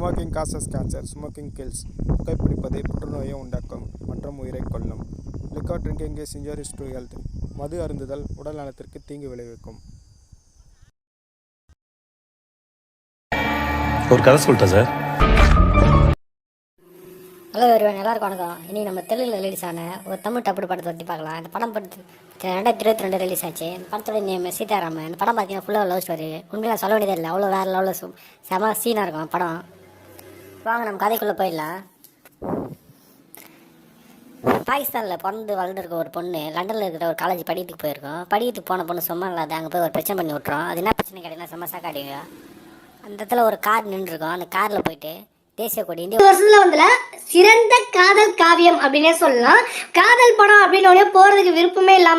Smoking causes cancer, smoking kills. புகைப்பிடிப்பது புற்றுநோயை உண்டாக்கும் மற்றும் உயிரை கொல்லும். Liquor drinking is injurious to health. மது அருந்துதல் உடல் நலத்திற்கு தீங்கு விளைவிக்கும். ஒரு கதை சொல்லிட்டேன் சார். ஹலோ வருவேன், எல்லாருக்கும் வணக்கம். இனி நம்ம தெலுங்குல ரிலீஸ் ஆன ஒரு தமிழ் டப்பு படத்தை பற்றி பார்க்கலாம். இந்த படம் 2022 ரிலீஸ் ஆச்சு. இந்த படத்தோட நேம் சீதாராமன். இந்த படம் பார்த்தீங்கன்னா ஃபுல்லாக லவ் ஸ்டோரி. உண்மையில சொல்ல வேண்டியதே இல்லை, அவ்வளோ வேறு லெவலில் செம சீனாக இருக்கும் படம். வாங்க நம்ம கதைக்குள்ளே போயிடலாம். பாகிஸ்தானில் பிறந்து வளர்ந்துருக்க ஒரு பொண்ணு லண்டனில் இருக்கிற ஒரு காலேஜ் படிக்கிறதுக்கு போயிருக்கோம். படிக்கிறதுக்கு போன பொண்ணு சும்மா இல்லாத அங்கே போய் ஒரு பிரச்சனை பண்ணி விட்றோம். அது என்ன பிரச்சனை கேட்டீங்கன்னா செம்ம சாக்காடிங்க. அந்த இடத்துல ஒரு கார் நின்றுருக்கோம். அந்த காரில் போயிட்டு தேசிய கொடி இந்த வருஷத்துல வந்துல சிறந்த காதல் காவியம் அப்படின்னே சொல்லலாம். காதல் படம் அப்படின்னு போறதுக்கு விருப்பமே இல்லாம